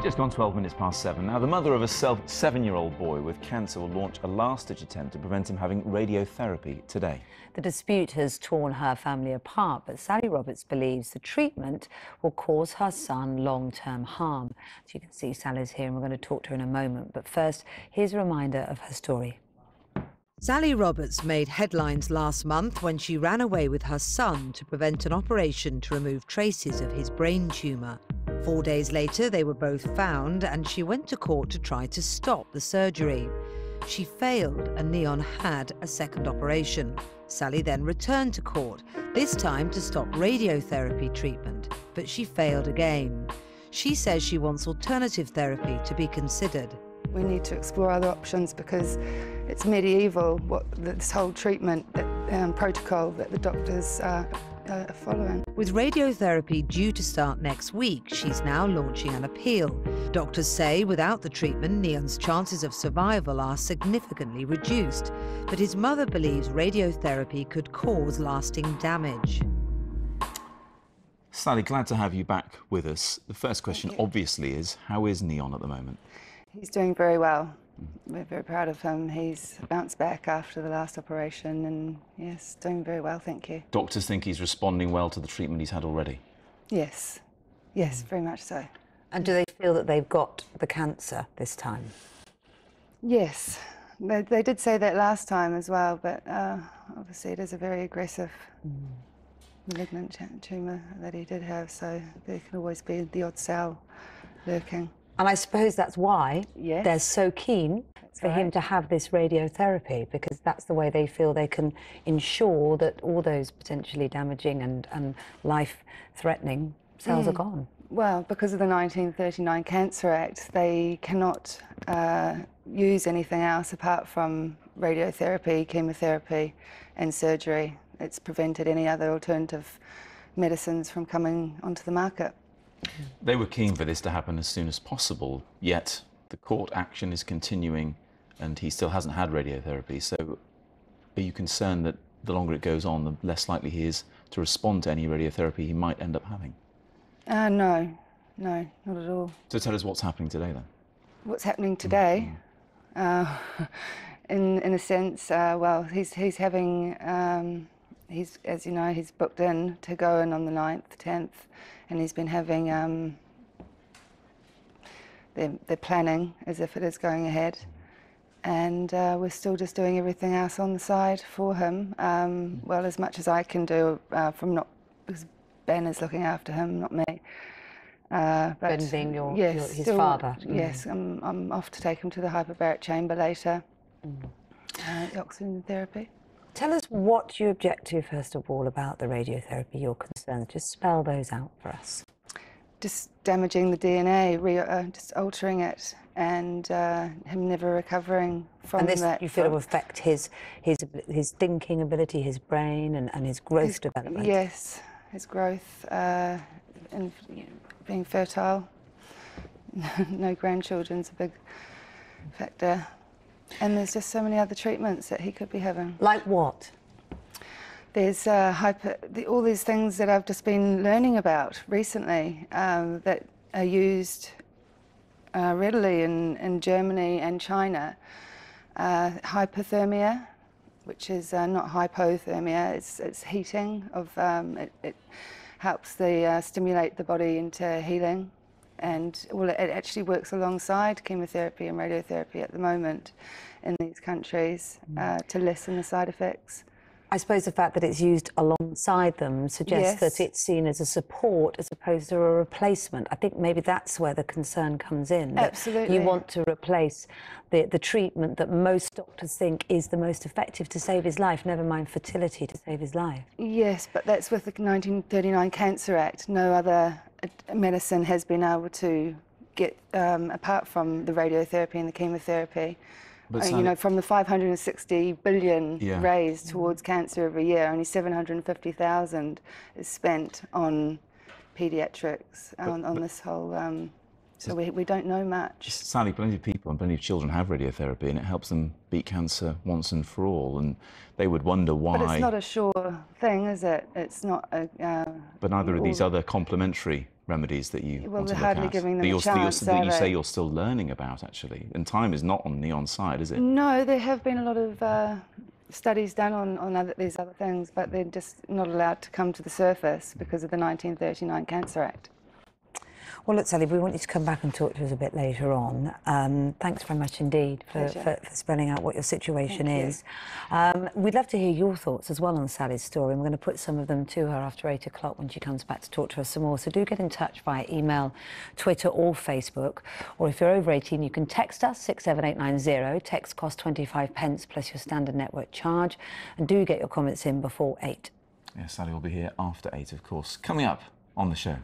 Just gone 12 minutes past 7. Now, the mother of a 7-year-old boy with cancer will launch a last-ditch attempt to prevent him having radiotherapy today. The dispute has torn her family apart, but Sally Roberts believes the treatment will cause her son long-term harm. As you can see, Sally's here and we're going to talk to her in a moment. But first, here's a reminder of her story. Sally Roberts made headlines last month when she ran away with her son to prevent an operation to remove traces of his brain tumour. 4 days later, they were both found and she went to court to try to stop the surgery. She failed and Neon had a second operation. Sally then returned to court, this time to stop radiotherapy treatment, but she failed again. She says she wants alternative therapy to be considered. We need to explore other options because it's medieval, this whole treatment protocol that the doctors are following. With radiotherapy due to start next week, she's now launching an appeal. Doctors say without the treatment, Neon's chances of survival are significantly reduced, but his mother believes radiotherapy could cause lasting damage. Sally, glad to have you back with us. The first question obviously is, how is Neon at the moment? He's doing very well. We're very proud of him. He's bounced back after the last operation and, yes, doing very well, thank you. Doctors think he's responding well to the treatment he's had already? Yes, yes, very much so. And do they feel that they've got the cancer this time? Yes, they did say that last time as well, but obviously it is a very aggressive malignant tumour that he did have, so there can always be the odd cell lurking. And I suppose that's why they're so keen for him to have this radiotherapy, because that's the way they feel they can ensure that all those potentially damaging and life-threatening cells are gone. Well, because of the 1939 Cancer Act, they cannot use anything else apart from radiotherapy, chemotherapy and surgery. It's prevented any other alternative medicines from coming onto the market. They were keen for this to happen as soon as possible, yet the court action is continuing and he still hasn't had radiotherapy. So are you concerned that the longer it goes on, the less likely he is to respond to any radiotherapy he might end up having? No, not at all. So tell us what's happening today then. What's happening today? In a sense, well, he's having, as you know, he's booked in to go in on the 9th, 10th, and he's been having, they're planning as if it is going ahead, and we're still just doing everything else on the side for him, well, as much as I can do because Ben is looking after him, not me. But Ben being his father. Yes, I'm off to take him to the hyperbaric chamber later, the oxygen therapy. Tell us what you object to, first of all, about the radiotherapy, your concerns. Just spell those out for us. Just damaging the DNA, just altering it, and him never recovering from that. And this, you feel, will affect his thinking ability, his brain, and his growth development? Yes, his growth, and being fertile. No grandchildren's a big factor. And there's just so many other treatments that he could be having. Like what? There's all these things that I've just been learning about recently that are used readily in Germany and China. Hypothermia, which is not hypothermia, it's heating of, it helps stimulate the body into healing. And well, it actually works alongside chemotherapy and radiotherapy at the moment in these countries to lessen the side effects. I suppose the fact that it's used alongside them suggests that it's seen as a support as opposed to a replacement. I think maybe that's where the concern comes in. Absolutely. You want to replace the treatment that most doctors think is the most effective to save his life, never mind fertility to save his life. Yes, but that's with the 1939 Cancer Act. No other medicine has been able to get, apart from the radiotherapy and the chemotherapy, you know, from the 560 billion raised towards cancer every year, only 750,000 is spent on paediatrics, on this whole So we don't know much. Sadly, plenty of people and plenty of children have radiotherapy, and it helps them beat cancer once and for all. And they would wonder why. But it's not a sure thing, is it? It's not a... but neither are these other complementary remedies that you want to they're look hardly at. giving them a chance, that you say you're still learning about, actually. And time is not on Neon's side, is it? No, there have been a lot of studies done on these other things, but they're just not allowed to come to the surface because of the 1939 Cancer Act. Well, look, Sally, we want you to come back and talk to us a bit later on. Thanks very much indeed for spelling out what your situation is. We'd love to hear your thoughts as well on Sally's story. And we're going to put some of them to her after 8 o'clock when she comes back to talk to us some more. So do get in touch via email, Twitter or Facebook. Or if you're over 18, you can text us, 67890. Text costs 25 pence plus your standard network charge. And do get your comments in before 8. Yeah, Sally will be here after 8, of course. Coming up on the show.